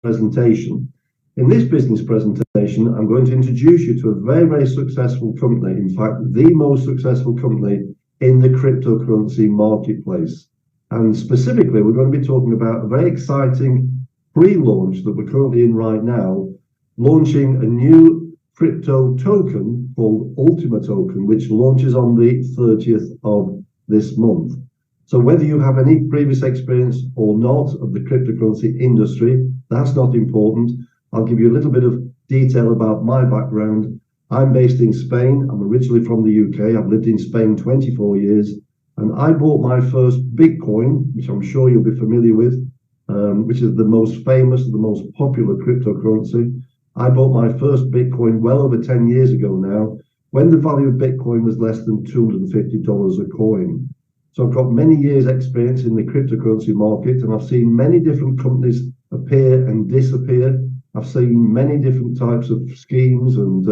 presentation. In this business presentation, I'm going to introduce you to a very, very successful company. In fact, the most successful company in the cryptocurrency marketplace. And specifically, we're going to be talking about a very exciting pre-launch that we're currently in right now, launching a new crypto token called Ultima token, which launches on the 30th of this month. So whether you have any previous experience or not of the cryptocurrency industry, that's not important. I'll give you a little bit of detail about my background. I'm based in Spain. I'm originally from the UK. I've lived in Spain 24 years. And I bought my first Bitcoin, which I'm sure you'll be familiar with, which is the most famous, the most popular cryptocurrency. I bought my first Bitcoin well over 10 years ago now, when the value of Bitcoin was less than $250 a coin. So I've got many years experience in the cryptocurrency market, and I've seen many different companies appear and disappear. I've seen many different types of schemes and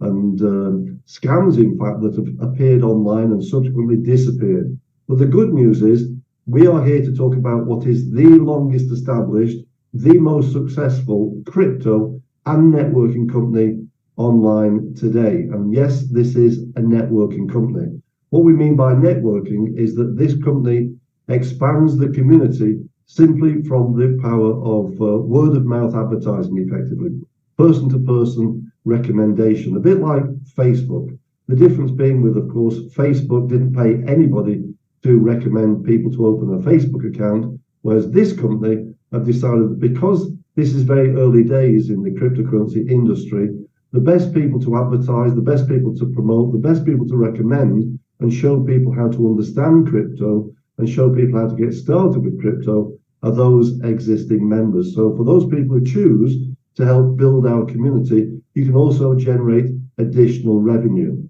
scams, in fact, that have appeared online and subsequently disappeared. But the good news is we are here to talk about what is the longest established, the most successful crypto and networking company online today. And yes, this is a networking company. What we mean by networking is that this company expands the community simply from the power of word of mouth advertising, effectively, person to person recommendation, a bit like Facebook. The difference being with, of course, Facebook didn't pay anybody to recommend people to open a Facebook account, whereas this company have decided that because this is very early days in the cryptocurrency industry, the best people to advertise, the best people to promote, the best people to recommend and show people how to understand crypto and show people how to get started with crypto are those existing members. So for those people who choose to help build our community, you can also generate additional revenue.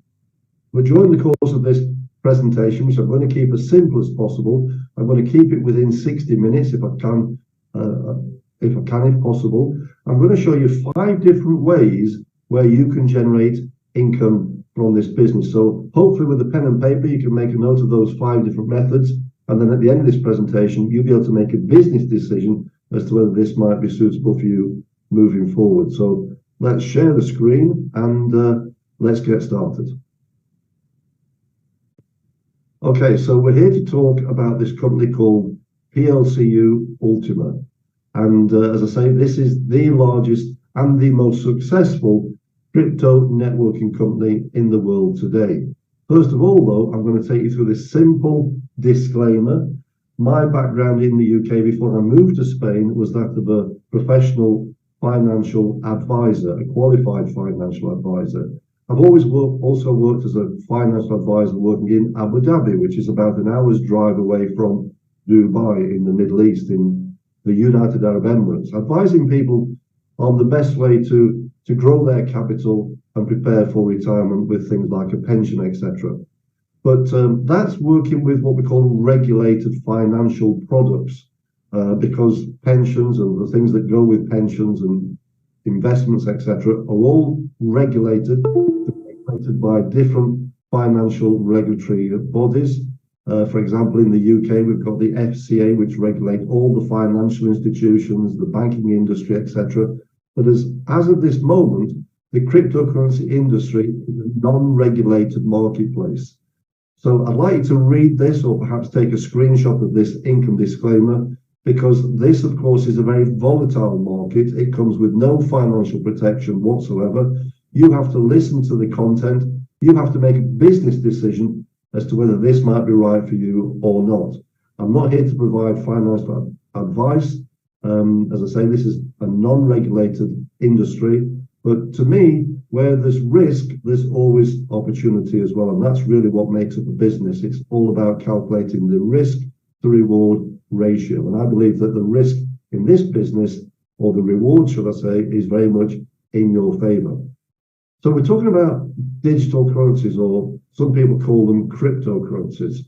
But during the course of this presentation, which I'm going to keep as simple as possible, I'm going to keep it within 60 minutes if I can, if possible. I'm going to show you 5 different ways where you can generate income from this business. So hopefully with a pen and paper, you can make a note of those 5 different methods. And then at the end of this presentation, you'll be able to make a business decision as to whether this might be suitable for you moving forward. So let's share the screen and let's get started. Okay, so we're here to talk about this company called plcu Ultima. And as I say, this is the largest and the most successful crypto networking company in the world today. First of all, though, I'm going to take you through this simple disclaimer. My background in the UK before I moved to Spain was that of a professional financial advisor, a qualified financial advisor. I've always also worked as a financial advisor working in Abu Dhabi, which is about an hour's drive away from Dubai in the Middle East, in the United Arab Emirates, advising people on the best way to grow their capital and prepare for retirement with things like a pension, etc. But that's working with what we call regulated financial products, because pensions and the things that go with pensions and investments, etc., are all regulated by different financial regulatory bodies. For example, in the UK, we've got the FCA, which regulate all the financial institutions, the banking industry, etc. But as of this moment, the cryptocurrency industry is a non-regulated marketplace. So I'd like you to read this or perhaps take a screenshot of this income disclaimer, because this, of course, is a very volatile market. It comes with no financial protection whatsoever. You have to listen to the content. You have to make a business decision as to whether this might be right for you or not. I'm not here to provide financial advice. As I say, this is a non-regulated industry. But to me, where there's risk, there's always opportunity as well. And that's really what makes up a business. It's all about calculating the risk to reward ratio. And I believe that the risk in this business, or the reward, should I say, is very much in your favor. So we're talking about digital currencies, or some people call them cryptocurrencies.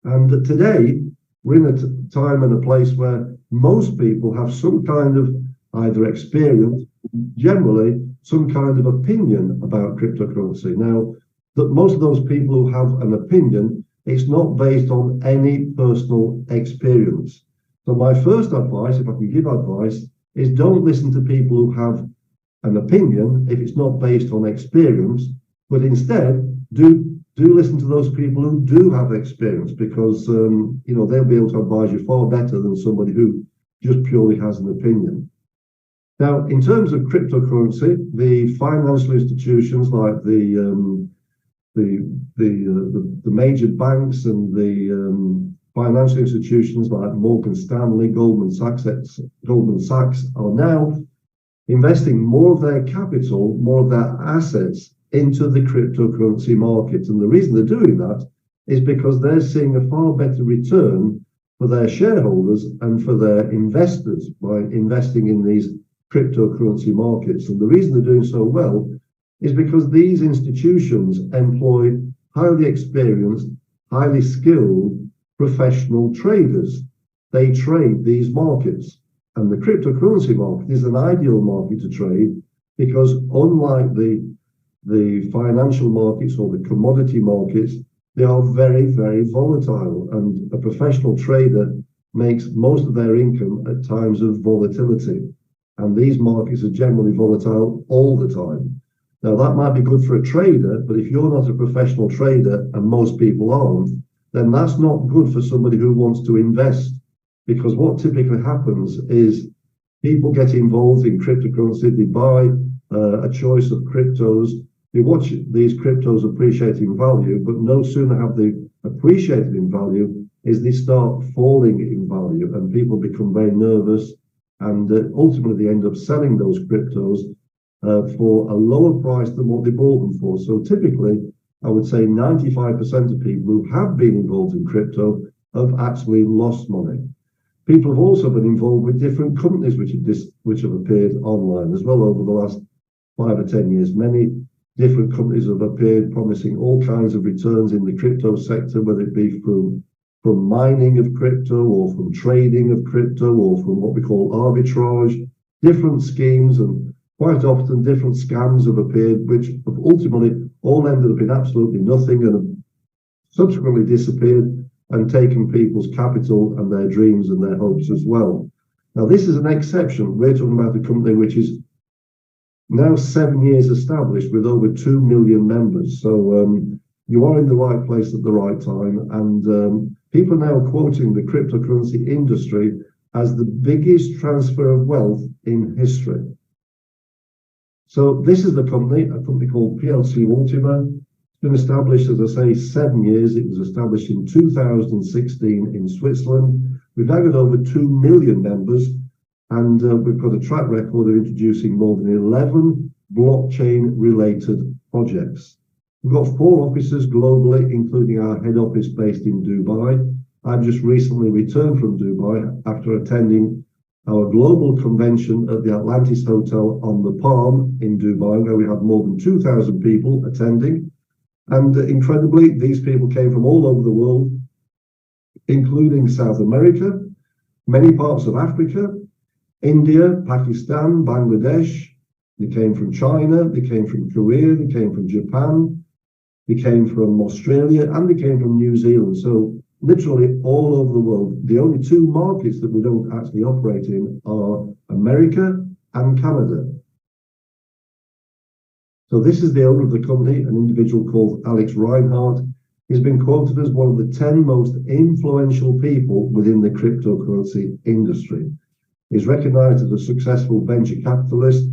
And today, we're in a time and a place where most people have some kind of either experience, generally some kind of opinion about cryptocurrency. Now, that most of those people who have an opinion, it's not based on any personal experience. So my first advice, if I can give advice, is don't listen to people who have an opinion if it's not based on experience, but instead do listen to those people who do have experience, because they'll be able to advise you far better than somebody who just purely has an opinion. Now, in terms of cryptocurrency, the financial institutions like the major banks and the financial institutions like Morgan Stanley, Goldman Sachs are now investing more of their capital, more of their assets into the cryptocurrency market. And the reason they're doing that is because they're seeing a far better return for their shareholders and for their investors by investing in these cryptocurrency markets. And the reason they're doing so well is because these institutions employ highly experienced, highly skilled professional traders. They trade these markets. And the cryptocurrency market is an ideal market to trade because, unlike the financial markets or the commodity markets, they are very, very volatile. And a professional trader makes most of their income at times of volatility. And these markets are generally volatile all the time. Now, that might be good for a trader, but if you're not a professional trader, and most people aren't, then that's not good for somebody who wants to invest. Because what typically happens is people get involved in cryptocurrency, they buy a choice of cryptos, they watch these cryptos appreciate in value, but no sooner have they appreciated in value is they start falling in value, and people become very nervous, and ultimately they end up selling those cryptos for a lower price than what they bought them for. So typically, I would say 95% of people who have been involved in crypto have actually lost money. People have also been involved with different companies which have appeared online as well over the last 5 or 10 years. Many different companies have appeared promising all kinds of returns in the crypto sector, whether it be from mining of crypto or from trading of crypto or from what we call arbitrage. Different schemes and quite often different scams have appeared, which have ultimately all ended up in absolutely nothing and have subsequently disappeared and taken people's capital and their dreams and their hopes as well. Now, this is an exception. We're talking about a company which is now 7 years established with over 2 million members. So you are in the right place at the right time. And people are now quoting the cryptocurrency industry as the biggest transfer of wealth in history. So this is the company, a company called plc Ultima. Been established, as I say, 7 years. It was established in 2016 in Switzerland. We've now got over 2 million members, and we've got a track record of introducing more than 11 blockchain-related projects. We've got 4 offices globally, including our head office based in Dubai. I've just recently returned from Dubai after attending our global convention at the Atlantis Hotel on the Palm in Dubai, where we had more than 2,000 people attending. And incredibly, these people came from all over the world, including South America, many parts of Africa, India, Pakistan, Bangladesh. They came from China, they came from Korea, they came from Japan, they came from Australia, and they came from New Zealand. So literally all over the world. The only 2 markets that we don't actually operate in are America and Canada. So this is the owner of the company, an individual called Alex Reinhardt. He's been quoted as one of the 10 most influential people within the cryptocurrency industry. He's recognized as a successful venture capitalist,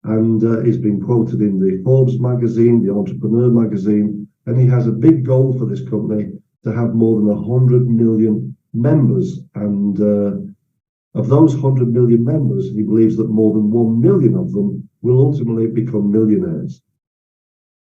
and he's been quoted in the Forbes magazine, the Entrepreneur magazine, and he has a big goal for this company to have more than 100 million members. And of those 100 million members, he believes that more than 1 million of them will ultimately become millionaires.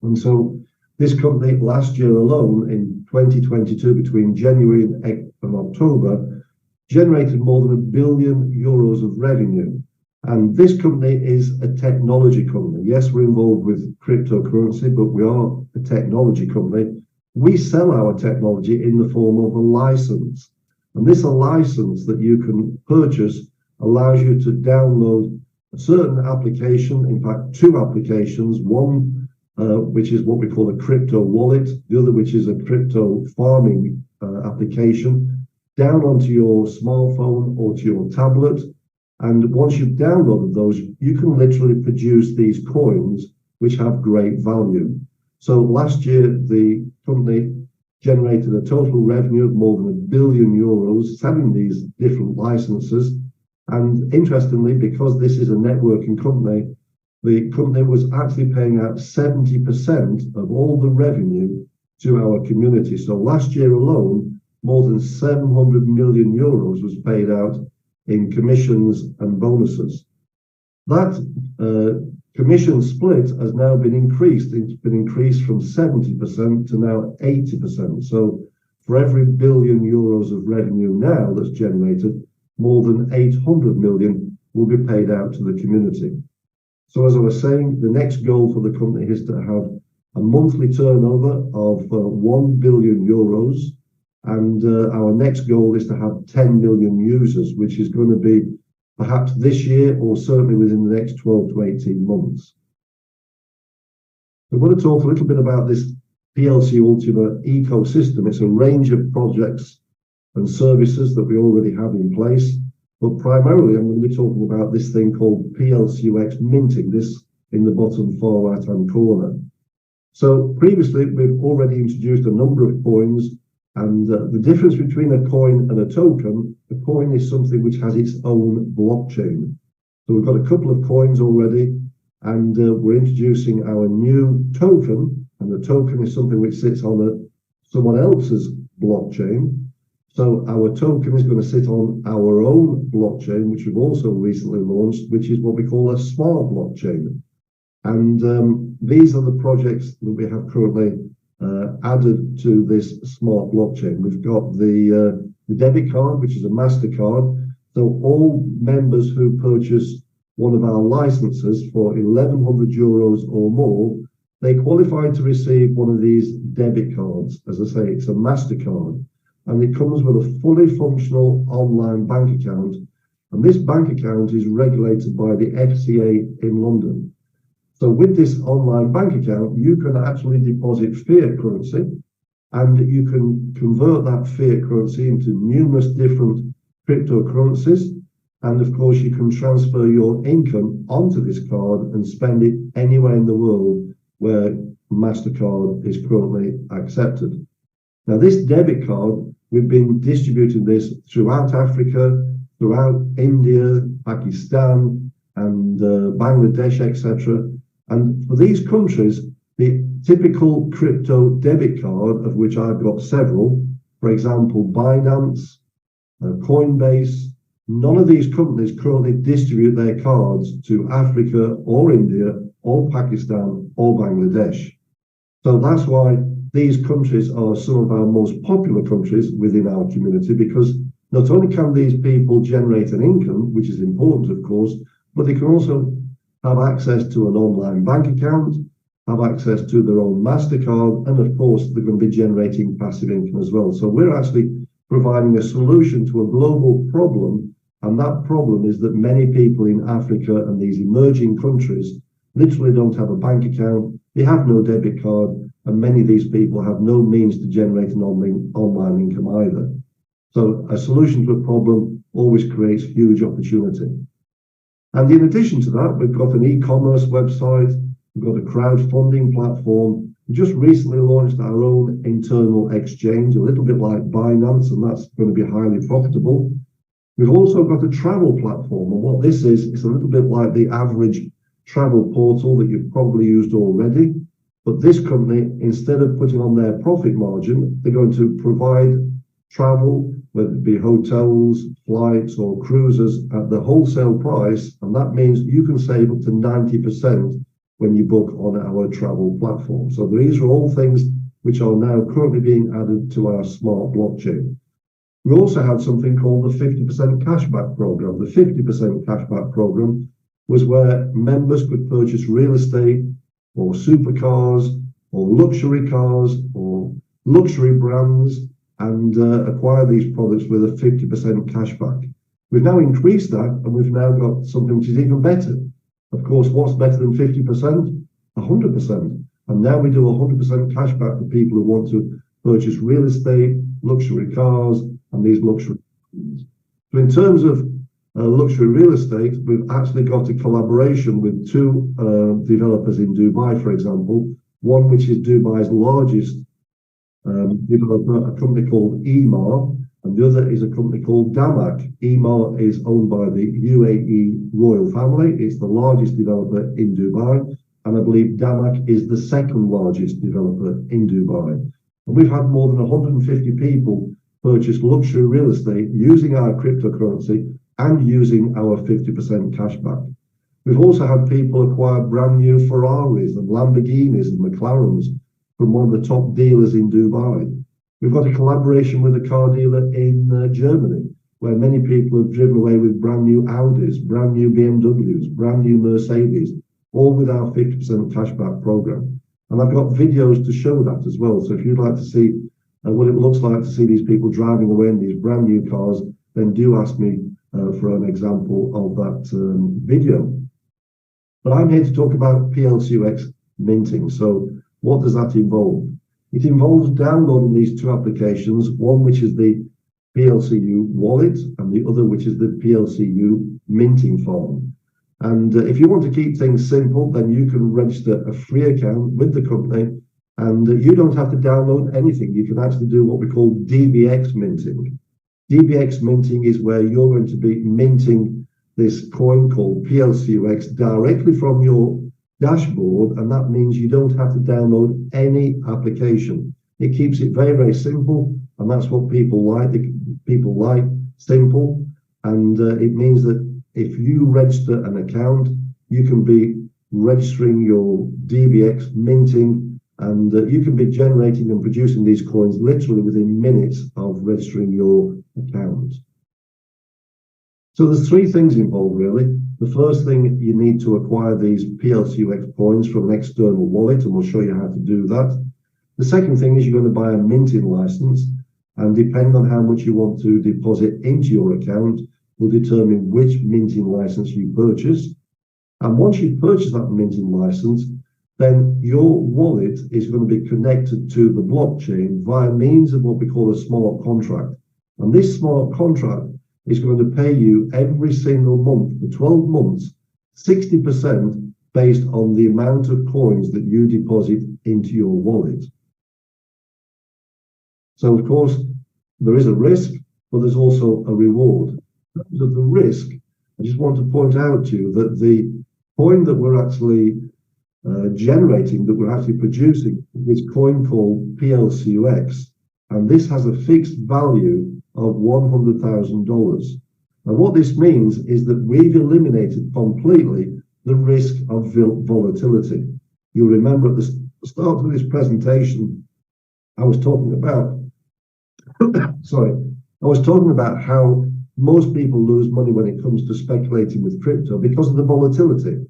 And so this company last year alone, in 2022, between January and October, generated more than €1 billion of revenue. And this company is a technology company. Yes, we're involved with cryptocurrency, but we are a technology company. We sell our technology in the form of a license. And this license that you can purchase allows you to download a certain application, in fact, 2 applications, one which is what we call a crypto wallet, the other which is a crypto farming application, down onto your smartphone or to your tablet. And once you've downloaded those, you can literally produce these coins, which have great value. So last year, the company generated a total revenue of more than €1 billion selling these different licenses. And interestingly, because this is a networking company, the company was actually paying out 70% of all the revenue to our community. So last year alone, more than €700 million was paid out in commissions and bonuses. That commission split has now been increased. It's been increased from 70% to now 80%. So for every €1 billion of revenue now that's generated, more than 800 million will be paid out to the community. So as I was saying, the next goal for the company is to have a monthly turnover of €1 billion. And our next goal is to have 10 million users, which is going to be perhaps this year or certainly within the next 12 to 18 months. I want to talk a little bit about this PLC Ultima ecosystem. It's a range of projects and services that we already have in place, but primarily I'm going to be talking about this thing called plcu-X minting, this in the bottom far right hand corner. So previously we've already introduced a number of coins, and the difference between a coin and a coin is something which has its own blockchain. So we've got a couple of coins already, and we're introducing our new token, and the token is something which sits on someone else's blockchain. So our token is going to sit on our own blockchain, which we've also recently launched, which is what we call a smart blockchain. And these are the projects that we have currently added to this smart blockchain. We've got the debit card, which is a MasterCard. So all members who purchase one of our licenses for €1,100 or more, they qualify to receive one of these debit cards. As I say, it's a MasterCard, and it comes with a fully functional online bank account. And this bank account is regulated by the FCA in London. So with this online bank account, you can actually deposit fiat currency, and you can convert that fiat currency into numerous different cryptocurrencies. And of course, you can transfer your income onto this card and spend it anywhere in the world where MasterCard is currently accepted. Now, this debit card, we've been distributing this throughout Africa, throughout India, Pakistan, and Bangladesh, etc. And for these countries, the typical crypto debit card, of which I've got several, for example, Binance, Coinbase, none of these companies currently distribute their cards to Africa or India or Pakistan or Bangladesh. So that's why these countries are some of our most popular countries within our community, because not only can these people generate an income, which is important, of course, but they can also have access to an online bank account, have access to their own MasterCard, and of course, they're going to be generating passive income as well. So we're actually providing a solution to a global problem, and that problem is that many people in Africa and these emerging countries literally don't have a bank account, they have no debit card, and many of these people have no means to generate an online income either. So a solution to a problem always creates huge opportunity. And in addition to that, we've got an e-commerce website, we've got a crowdfunding platform. We just recently launched our own internal exchange, a little bit like Binance, and that's going to be highly profitable. We've also got a travel platform, and what this is, it's a little bit like the average travel portal that you've probably used already. But this company, instead of putting on their profit margin, they're going to provide travel, whether it be hotels, flights, or cruises, at the wholesale price. And that means you can save up to 90% when you book on our travel platform. So these are all things which are now currently being added to our smart blockchain. We also had something called the 50% cashback program. The 50% cashback program was where members could purchase real estate or supercars or luxury cars or luxury brands and acquire these products with a 50% cashback. We've now increased that, and we've now got something which is even better. Of course, what's better than 50%? 100%. And now we do 100% cashback for people who want to purchase real estate, luxury cars, and these luxury brands. So in terms of luxury real estate, we've actually got a collaboration with two developers in Dubai, for example. One which is Dubai's largest developer, a company called 𝐏𝐫𝐞𝐬𝐨, and the other is a company called 𝐏𝐫𝐞𝐬𝐴. 𝐏𝐫𝐞 is owned by the UAE royal family. It's the largest developer in Dubai, and I believe 𝐏𝐫𝐞𝐬𝐴 is the second largest developer in Dubai. And we've had more than 150 people purchase luxury real estate using our cryptocurrency and using our 50% cashback. We've also had people acquire brand new Ferraris and Lamborghinis and McLarens from one of the top dealers in Dubai. We've got a collaboration with a car dealer in Germany, where many people have driven away with brand new Audis, brand new BMWs, brand new Mercedes, all with our 50% cashback program. And I've got videos to show that as well. So if you'd like to see what it looks like to see these people driving away in these brand new cars, then do ask me for an example of that video. But I'm here to talk about plcu minting. So what does that involve? It involves downloading these two applications, one which is the plcu wallet and the other which is the plcu minting farm. And if you want to keep things simple, then you can register a free account with the company, and you don't have to download anything. You can actually do what we call DBX minting. DBX minting is where you're going to be minting this coin called plcu directly from your dashboard, and that means you don't have to download any application. It keeps it very, very simple, and that's what people like. People like simple, and it means that if you register an account, you can be registering your DBX minting, and you can be generating and producing these coins literally within minutes of registering your account. So there's three things involved, really. The first thing, you need to acquire these plcu coins from an external wallet, and we'll show you how to do that. The second thing is you're going to buy a minting license, and depending on how much you want to deposit into your account will determine which minting license you purchase. And once you purchase that minting license, then your wallet is going to be connected to the blockchain via means of what we call a smart contract. And this smart contract is going to pay you every single month for 12 months, 60% based on the amount of coins that you deposit into your wallet. So, of course, there is a risk, but there's also a reward. In terms of the risk, I just want to point out to you that the coin that we're actually generating, that we're actually producing, is a coin called plcu, and this has a fixed value of $100,000. And what this means is that we've eliminated completely the risk of volatility. You'll remember at the start of this presentation, I was talking about how most people lose money when it comes to speculating with crypto because of the volatility.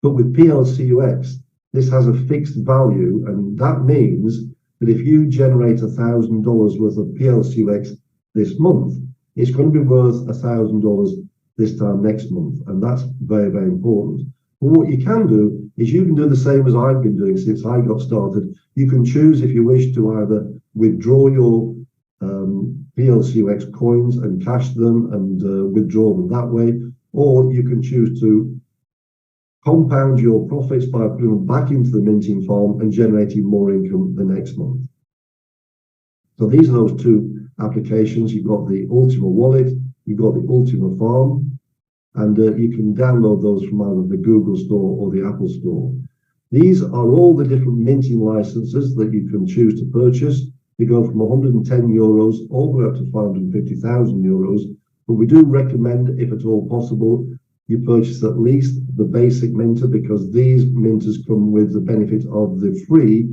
But with plcu, this has a fixed value, and that means that if you generate $1,000 worth of plcu this month, it's going to be worth $1,000 this time next month, and that's very, very important. But what you can do is you can do the same as I've been doing since I got started. You can choose, if you wish, to either withdraw your plcu coins and cash them and withdraw them that way, or you can choose to compound your profits by putting them back into the minting farm and generating more income the next month. So these are those two applications. You've got the Ultima wallet, you've got the Ultima farm, and you can download those from either the Google Store or the Apple Store. These are all the different minting licenses that you can choose to purchase. They go from 110 euros all the way up to 550,000 euros. But we do recommend, if at all possible, you purchase at least the basic minter, because these minters come with the benefit of the free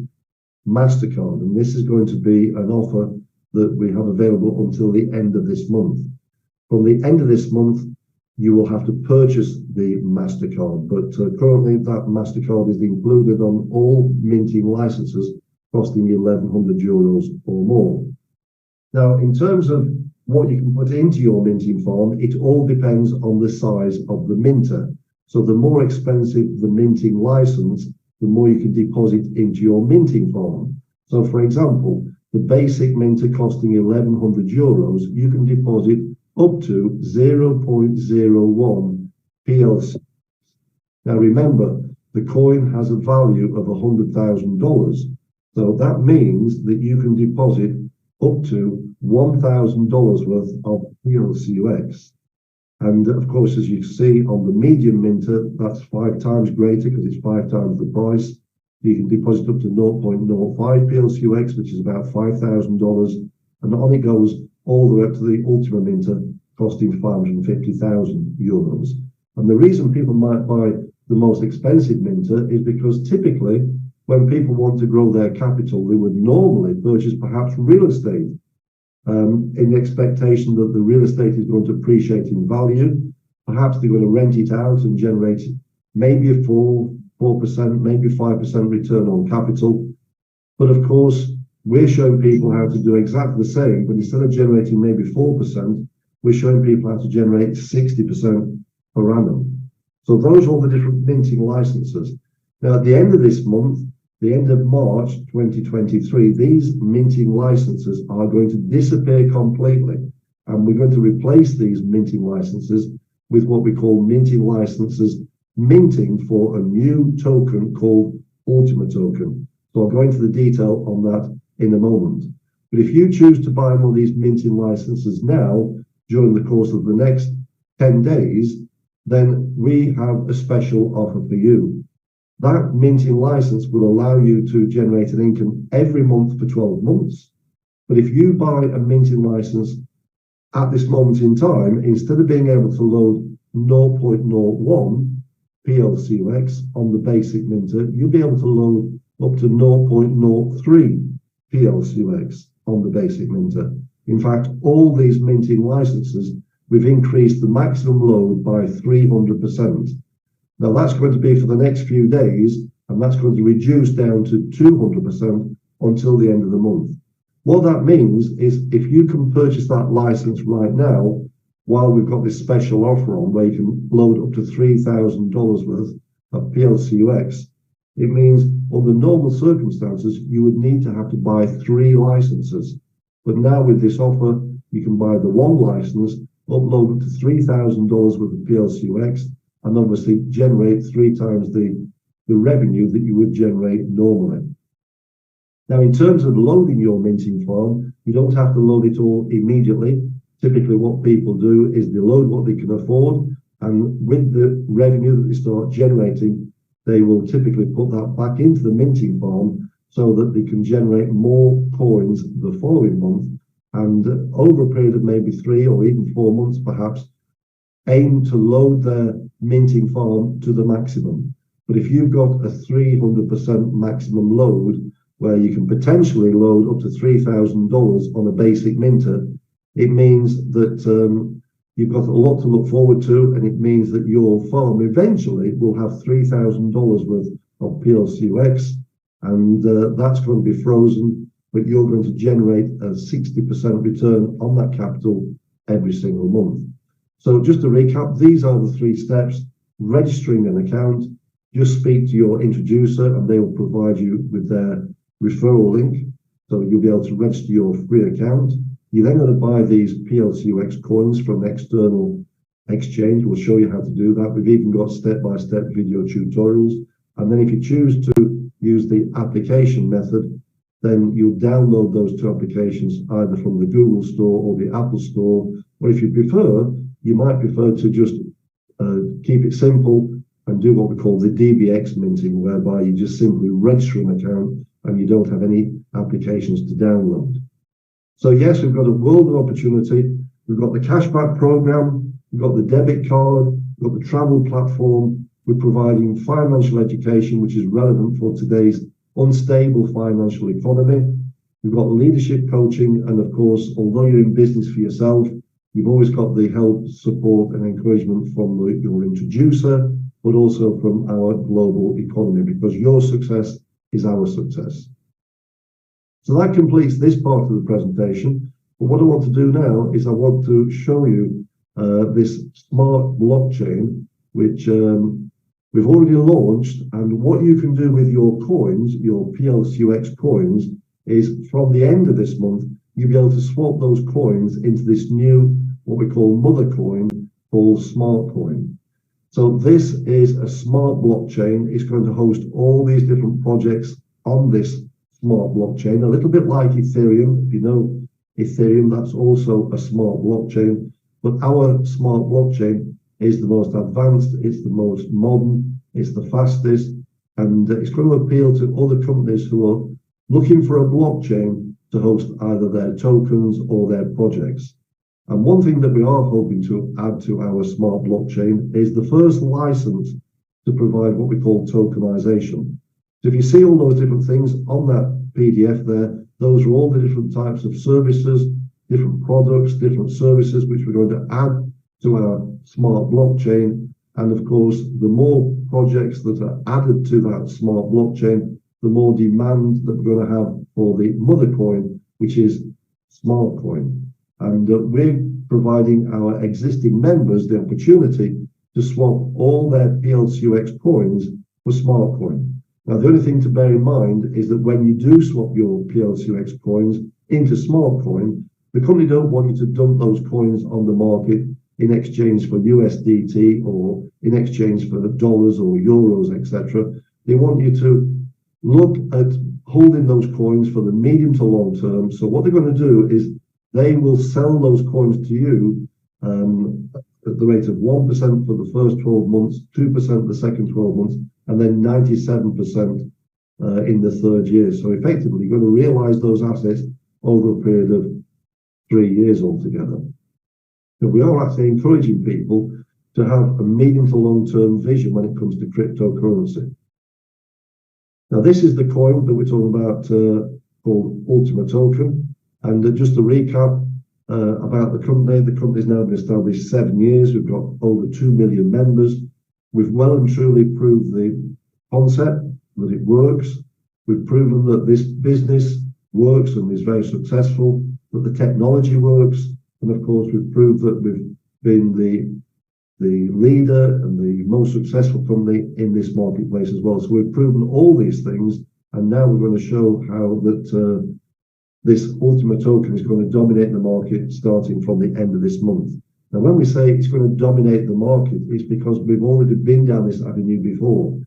MasterCard. And this is going to be an offer that we have available until the end of this month. From the end of this month, you will have to purchase the MasterCard, but currently that MasterCard is included on all minting licenses costing 1,100 euros or more. Now, in terms of what you can put into your minting farm, it all depends on the size of the minter. So the more expensive the minting license, the more you can deposit into your minting farm. So for example, the basic minter costing 1,100 euros, you can deposit up to 0.01 PLC. Now remember, the coin has a value of $100,000. So that means that you can deposit up to $1,000 worth of 𝐾𝐲. And of course, as you see on the medium minter, that's 5 times greater because it's 5 times the price. You can deposit up to 0.05 𝐾𝐲, which is about $5,000. And on it goes all the way up to the ultima minter, costing €550,000. And the reason people might buy the most expensive minter is because typically when people want to grow their capital, they would normally purchase perhaps real estate in the expectation that the real estate is going to appreciate in value. Perhaps they're going to rent it out and generate maybe a 4%, maybe 5% return on capital. But of course, we're showing people how to do exactly the same, but instead of generating maybe 4%, we're showing people how to generate 60% per annum. So those are all the different minting licenses. Now, at the end of this month, the end of March 2023, these minting licenses are going to disappear completely. And we're going to replace these minting licenses with what we call minting licenses, minting for a new token called Ultima token. So I'll go into the detail on that in a moment. But if you choose to buy one of these minting licenses now, during the course of the next 10 days, then we have a special offer for you. That minting license will allow you to generate an income every month for 12 months. But if you buy a minting license at this moment in time, instead of being able to load 0.01 𝐾𝐲 on the basic minter, you'll be able to load up to 0.03 𝐾𝐲 on the basic minter. In fact, all these minting licenses, we've increased the maximum load by 300%. Now that's going to be for the next few days, and that's going to reduce down to 200% until the end of the month. What that means is if you can purchase that license right now, while we've got this special offer on where you can load up to $3,000 worth of 𝐾𝐲, it means under normal circumstances, you would need to have to buy 3 licenses. But now with this offer, you can buy the 1 license, upload up to $3,000 worth of 𝐾𝐲, and obviously generate 3 times the revenue that you would generate normally. Now, in terms of loading your minting farm, you don't have to load it all immediately. Typically, what people do is they load what they can afford, and with the revenue that they start generating, they will typically put that back into the minting farm so that they can generate more coins the following month, and over a period of maybe 3 or even 4 months perhaps, aim to load their minting farm to the maximum. But if you've got a 300% maximum load where you can potentially load up to $3,000 on a basic minter, it means that you've got a lot to look forward to, and it means that your farm eventually will have $3,000 worth of 𝐾𝐲, and that's going to be frozen, but you're going to generate a 60% return on that capital every single month. So just to recap, these are the 3 steps. Registering an account, just speak to your introducer and they will provide you with their referral link. So you'll be able to register your free account. You're then going to buy these 𝐾𝐲 coins from an external exchange. We'll show you how to do that. We've even got step-by-step video tutorials. And then if you choose to use the application method, then you download those 2 applications either from the Google Store or the Apple Store. Or if you prefer, you might prefer to just keep it simple and do what we call the DBX minting, whereby you just simply register an account and you don't have any applications to download. So yes, we've got a world of opportunity. We've got the cashback program, we've got the debit card, we've got the travel platform. We're providing financial education, which is relevant for today's unstable financial economy. We've got leadership coaching, and of course, although you're in business for yourself, you've always got the help, support, and encouragement from your introducer, but also from our global economy, because your success is our success. So that completes this part of the presentation. But what I want to do now is I want to show you this smart blockchain, which we've already launched. And what you can do with your coins, your 𝐾𝐲 coins, is from the end of this month, you'll be able to swap those coins into this new what we call mother coin called smart coin. So this is a smart blockchain. It's going to host all these different projects on this smart blockchain, a little bit like Ethereum. If you know Ethereum, that's also a smart blockchain. But our smart blockchain is the most advanced, it's the most modern, it's the fastest, and it's going to appeal to other companies who are looking for a blockchain to host either their tokens or their projects. And one thing that we are hoping to add to our smart blockchain is the first license to provide what we call tokenization. So if you see all those different things on that PDF there, those are all the different types of services, different products, different services which we're going to add to our smart blockchain. And of course, the more projects that are added to that smart blockchain, the more demand that we're going to have for the mother coin, which is smart coin. And we're providing our existing members the opportunity to swap all their plcu coins for smart coin. Now, the only thing to bear in mind is that when you do swap your plcu coins into smart coin, the company don't want you to dump those coins on the market in exchange for USDT or in exchange for dollars or euros, etc. They want you to look at holding those coins for the medium to long term. So what they're going to do is they will sell those coins to you at the rate of 1% for the first 12 months, 2% the second 12 months, and then 97% in the third year. So effectively, you're going to realize those assets over a period of 3 years altogether. So we are actually encouraging people to have a medium to long-term vision when it comes to cryptocurrency. Now, this is the coin that we're talking about called Ultima token. And just to recap about the company's now been established 7 years. We've got over 2 million members. We've well and truly proved the concept, that it works. We've proven that this business works and is very successful, that the technology works. And of course, we've proved that we've been the leader and the most successful company in this marketplace as well. So we've proven all these things. And now we're going to show how that this Ultima token is going to dominate the market starting from the end of this month. Now, when we say it's going to dominate the market, it's because we've already been down this avenue before.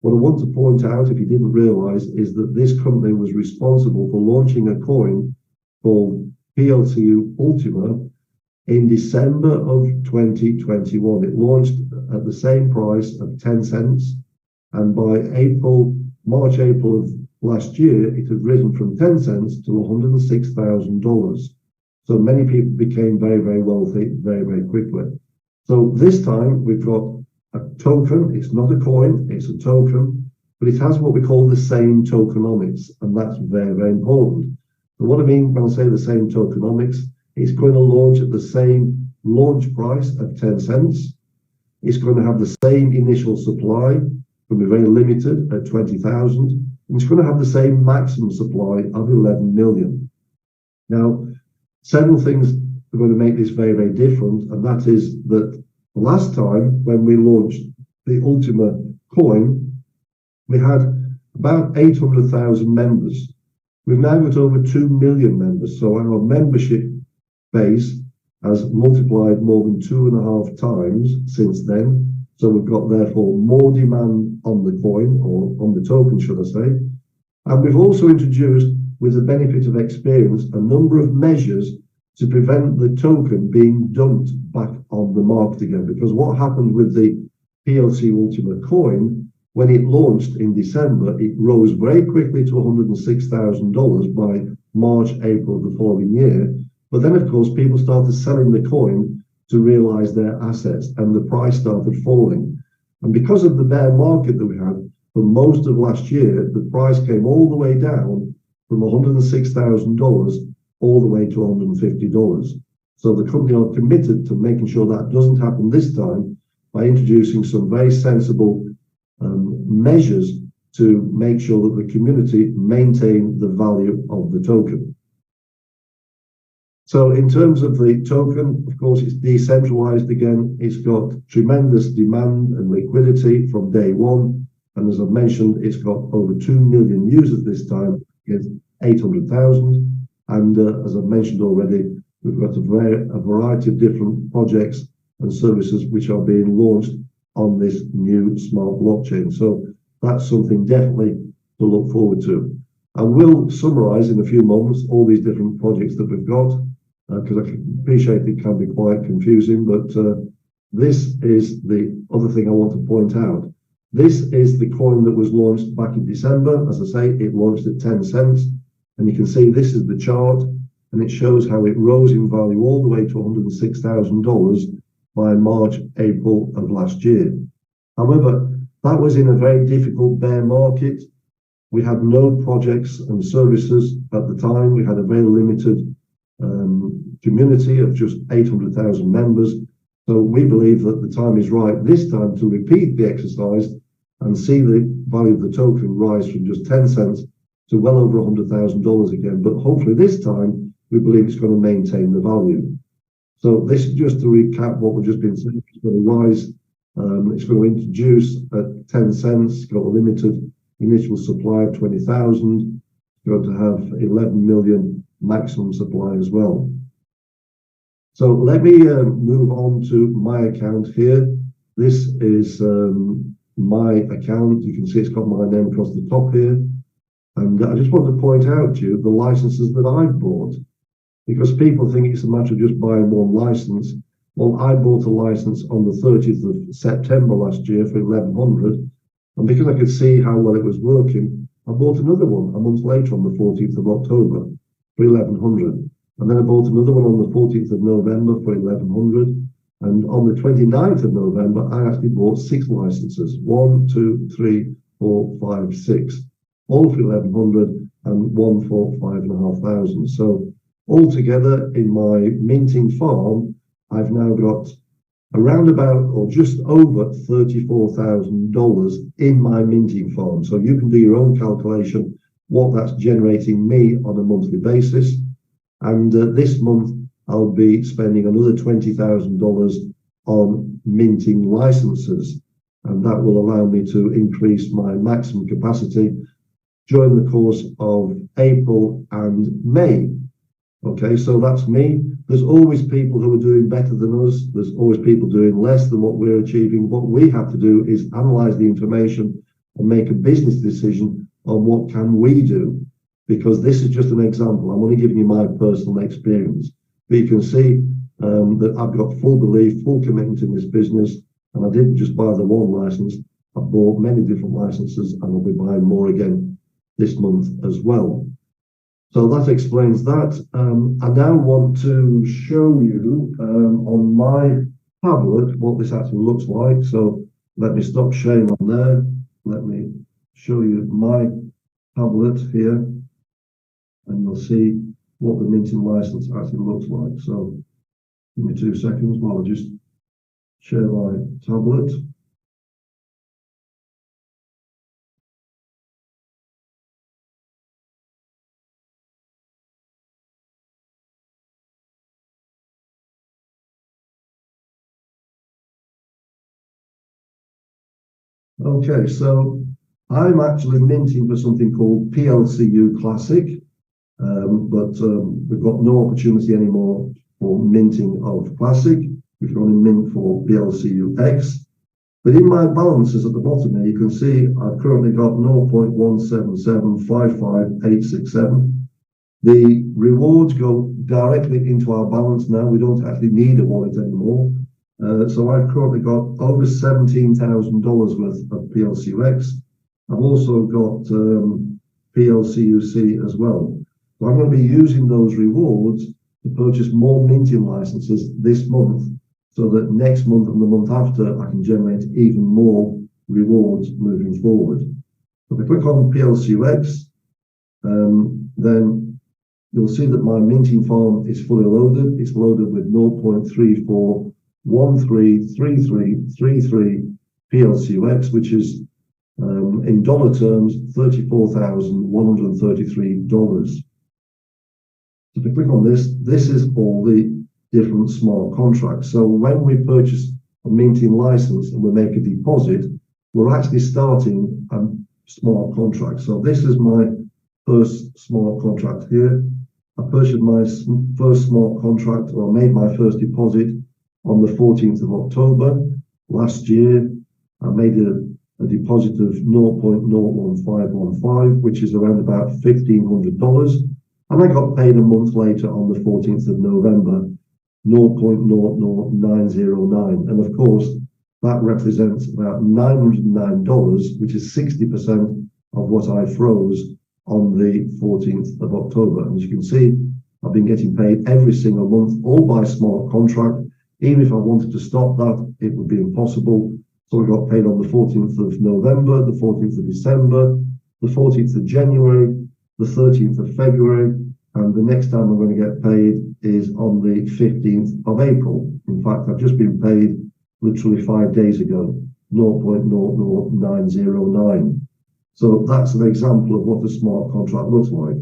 What I want to point out, if you didn't realize, is that this company was responsible for launching a coin called plcu Ultima in December of 2021. It launched at the same price of 10 cents. And by March, April of last year, it had risen from 10 cents to $106,000. So many people became very, very wealthy very, very quickly. So this time we've got a token. It's not a coin, it's a token, but it has what we call the same tokenomics. And that's very, very important. So what I mean when I say the same tokenomics, it's going to launch at the same launch price of 10 cents. It's going to have the same initial supply, going to be very limited at 20,000. And it's going to have the same maximum supply of 11 million. Now, several things are going to make this very, very different. And that is that last time when we launched the Ultima coin, we had about 800,000 members. We've now got over 2 million members. So our membership base has multiplied more than 2.5 times since then. So we've got therefore more demand on the coin, or on the token, should I say. And we've also introduced, with the benefit of experience, a number of measures to prevent the token being dumped back on the market again. Because what happened with the plcu Ultima coin, when it launched in December, it rose very quickly to $106,000 by March, April of the following year. But then, of course, people started selling the coin to realize their assets, and the price started falling. And because of the bear market that we had for most of last year, the price came all the way down from $106,000 all the way to $150. So the company are committed to making sure that doesn't happen this time by introducing some very sensible measures to make sure that the community maintain the value of the token. So in terms of the token, of course, it's decentralized again. It's got tremendous demand and liquidity from day one. And as I've mentioned, it's got over 2 million users this time, against 800,000. And as I've mentioned already, we've got a variety of different projects and services which are being launched on this new smart blockchain. So that's something definitely to look forward to. I will summarize in a few moments all these different projects that we've got, because I can appreciate it can be quite confusing, but this is the other thing I want to point out. This is the coin that was launched back in December. As I say, it launched at 10 cents, and you can see this is the chart, and it shows how it rose in value all the way to $106,000 by March, April of last year. However, that was in a very difficult bear market. We had no projects and services at the time. We had a very limited community of just 800,000 members. So we believe that the time is right this time to repeat the exercise and see the value of the token rise from just 10 cents to well over $100,000 again. But hopefully this time, we believe it's going to maintain the value. So this is just to recap what we've just been saying. It's going to rise. It's going to introduce at 10 cents. It's got a limited initial supply of 20,000. It's going to have 11 million maximum supply as well. So let me move on to my account here. This is my account. You can see it's got my name across the top here. And I just want to point out to you the licenses that I've bought, because people think it's a matter of just buying one license. Well, I bought a license on the 30th of September last year for 1,100. And because I could see how well it was working, I bought another one a month later on the 14th of October for 1,100. And then I bought another one on the 14th of November for 1,100. And on the 29th of November, I actually bought 6 licenses. 1, 2, 3, 4, 5, 6. All for 1,100 and one for 5,500. So altogether in my minting farm, I've now got around about or just over $34,000 in my minting farm. So you can do your own calculation what that's generating me on a monthly basis. And this month, I'll be spending another $20,000 on minting licenses. And that will allow me to increase my maximum capacity during the course of April and May. Okay, so that's me. There's always people who are doing better than us. There's always people doing less than what we're achieving. What we have to do is analyze the information and make a business decision on what can we do. Because this is just an example. I'm only giving you my personal experience. But you can see that I've got full belief, full commitment in this business. And I didn't just buy the one license. I bought many different licenses, and I'll be buying more again this month as well. So that explains that. I now want to show you on my tablet what this actually looks like. So let me stop sharing on there. Let me show you my tablet here. And you'll see what the minting license actually looks like. So give me 2 seconds while I just share my tablet. Okay, so I'm actually minting for something called plcu Classic. But we've got no opportunity anymore for minting of Classic. We can only mint for plcu-X. But in my balances at the bottom here, you can see I've currently got 0.17755867. The rewards go directly into our balance now. We don't actually need a wallet anymore. So I've currently got over $17,000 worth of plcu-X. I've also got plcu-C as well. So I'm going to be using those rewards to purchase more minting licenses this month, so that next month and the month after, I can generate even more rewards moving forward. So if I click on plcu-X, then you'll see that my minting farm is fully loaded. It's loaded with 0.34133333 plcu-X, which is in dollar terms $34,133. So if we click on this, this is all the different smart contracts. So when we purchase a minting license and we make a deposit, we're actually starting a smart contract. So this is my first smart contract here. I purchased my first smart contract, or made my first deposit on the 14th of October last year. I made a deposit of 0.01515, which is around about $1,500. And I got paid a month later on the 14th of November, 0.00909. And of course, that represents about $909, which is 60% of what I froze on the 14th of October. And as you can see, I've been getting paid every single month, all by smart contract. Even if I wanted to stop that, it would be impossible. So I got paid on the 14th of November, the 14th of December, the 14th of January, the 13th of February, and the next time I'm going to get paid is on the 15th of April. In fact, I've just been paid literally 5 days ago, 0.00909. So that's an example of what a smart contract looks like.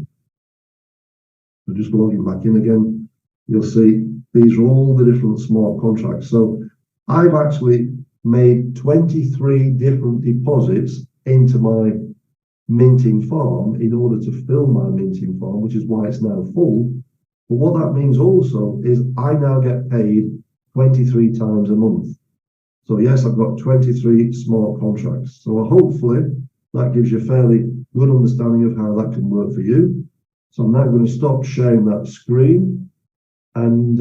So just logging back in again, you'll see these are all the different smart contracts. So I've actually made 23 different deposits into my minting farm in order to fill my minting farm, which is why it's now full. But what that means also is I now get paid 23 times a month. So yes, I've got 23 smart contracts. So hopefully that gives you a fairly good understanding of how that can work for you. So I'm now going to stop sharing that screen, and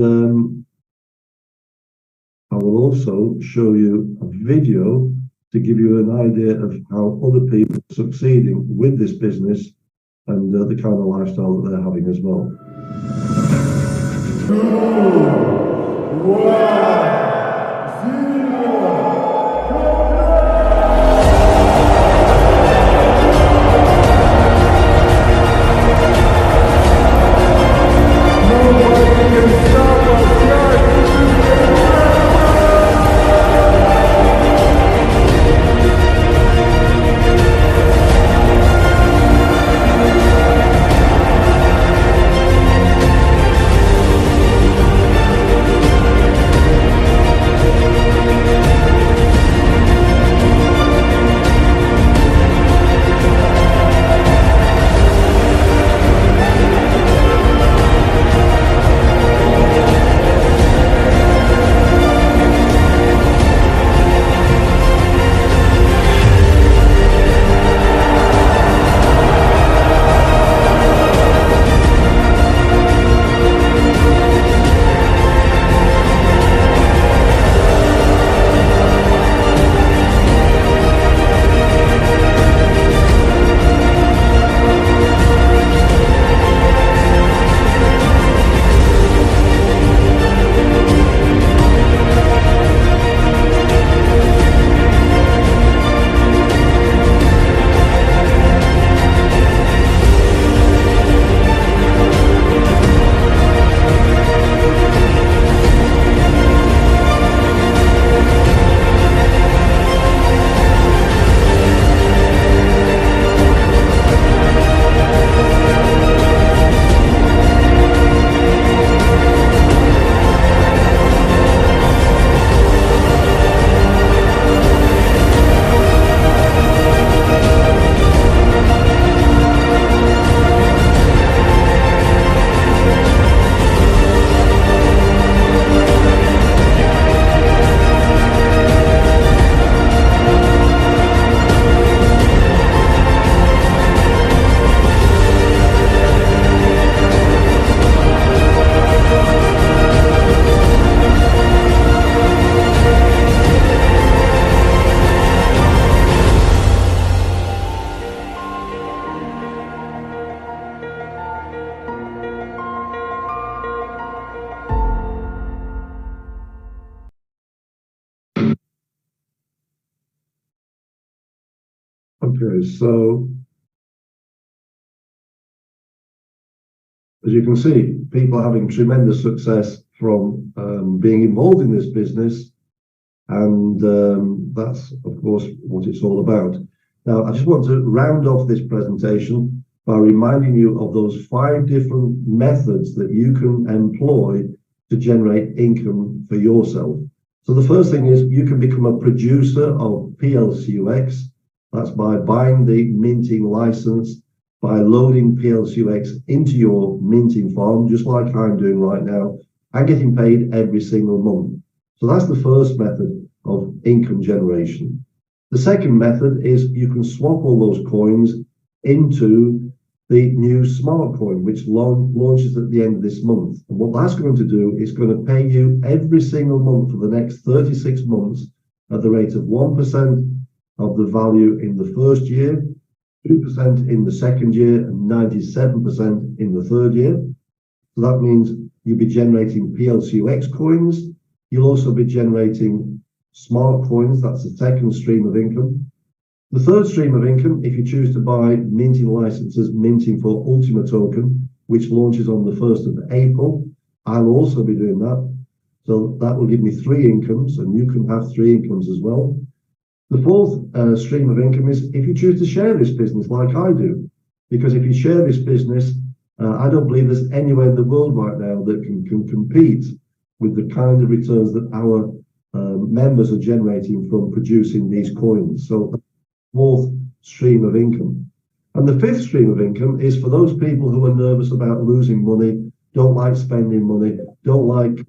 I will also show you a video to give you an idea of how other people are succeeding with this business and the kind of lifestyle that they're having as well. 2, 1, 0. Okay, so as you can see, people are having tremendous success from being involved in this business, and that's, of course, what it's all about. Now, I just want to round off this presentation by reminding you of those 5 different methods that you can employ to generate income for yourself. So the first thing is you can become a producer of plcu. That's by buying the minting license by loading 𝐃𝐲 into your minting farm, just like I'm doing right now, and getting paid every single month. So that's the first method of income generation. The second method is you can swap all those coins into the new smart coin, which launches at the end of this month. And what that's going to do is going to pay you every single month for the next 36 months at the rate of 1% of the value in the first year, 2% in the second year, and 97% in the third year. So that means you'll be generating 𝐃𝐲 coins. You'll also be generating smart coins. That's the second stream of income. The third stream of income, if you choose to buy minting licenses, minting for Ultima token, which launches on the 1st of April, I'll also be doing that. So that will give me 3 incomes, and you can have 3 incomes as well. The fourth stream of income is if you choose to share this business like I do, because if you share this business, I don't believe there's anywhere in the world right now that can compete with the kind of returns that our members are generating from producing these coins. So fourth stream of income. And the fifth stream of income is for those people who are nervous about losing money, don't like spending money, don't like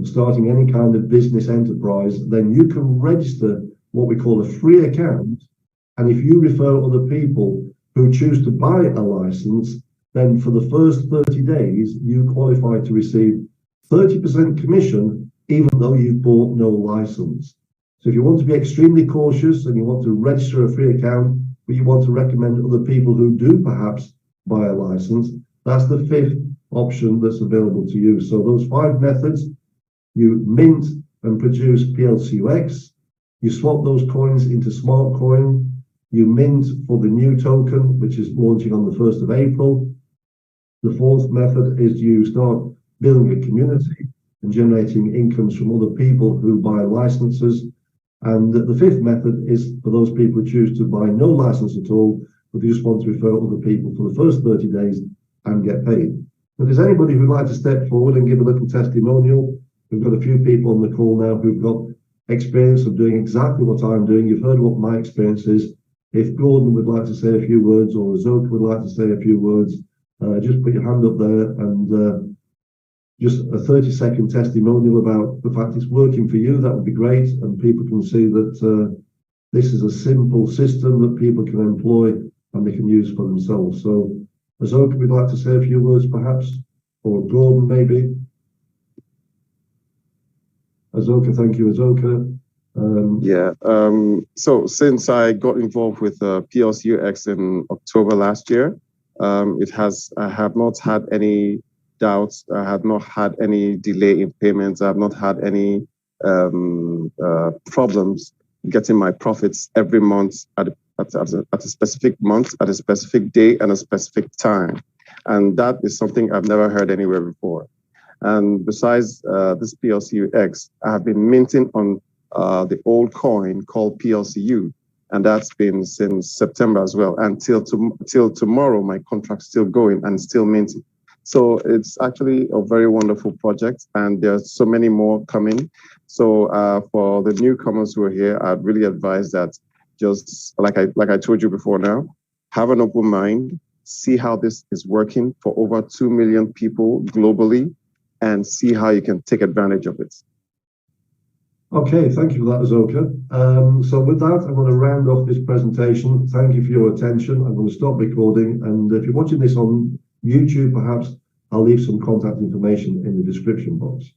starting any kind of business enterprise. Then you can register what we call a free account. And if you refer other people who choose to buy a license, then for the first 30 days, you qualify to receive 30% commission, even though you've bought no license. So if you want to be extremely cautious and you want to register a free account, but you want to recommend other people who do perhaps buy a license, that's the fifth option that's available to you. So those 5 methods, you mint and produce 𝐃𝐲, you swap those coins into smart coin, you mint for the new token, which is launching on the 1st of April. The fourth method is you start building a community and generating incomes from other people who buy licenses. And the fifth method is for those people who choose to buy no license at all, but they just want to refer other people for the first 30 days and get paid. If there's anybody who'd like to step forward and give a little testimonial, we've got a few people on the call now who've got experience of doing exactly what I'm doing. You've heard what my experience is. If Gordon would like to say a few words, or 𝐏𝐫𝐞𝐬𝐨 would like to say a few words, just put your hand up there, and just a 30-second testimonial about the fact it's working for you, that would be great. And people can see that this is a simple system that people can employ and they can use for themselves. So 𝐏𝐫𝐞𝐬𝐨 would like to say a few words perhaps, or Gordon maybe. 𝐏𝐶𝐾, thank you, 𝐏𝐶𝐾. So since I got involved with 𝐃𝐲 in October last year, I have not had any doubts. I have not had any delay in payments. I have not had any problems getting my profits every month at a specific month, at a specific day, and a specific time. And that is something I've never heard anywhere before. And besides this 𝐃𝐲, I have been minting on the old coin called 𝐃𝐲u, and that's been since September as well. Until tomorrow, my contract's still going and still minting. So it's actually a very wonderful project, and there's so many more coming. So for the newcomers who are here, I'd really advise that just like I told you before now, have an open mind, see how this is working for over 2 million people globally, and see how you can take advantage of it. Okay, thank you for that, 𝐏𝐶𝐾. So with that, I'm going to round off this presentation. Thank you for your attention. I'm going to stop recording. And if you're watching this on YouTube, perhaps I'll leave some contact information in the description box.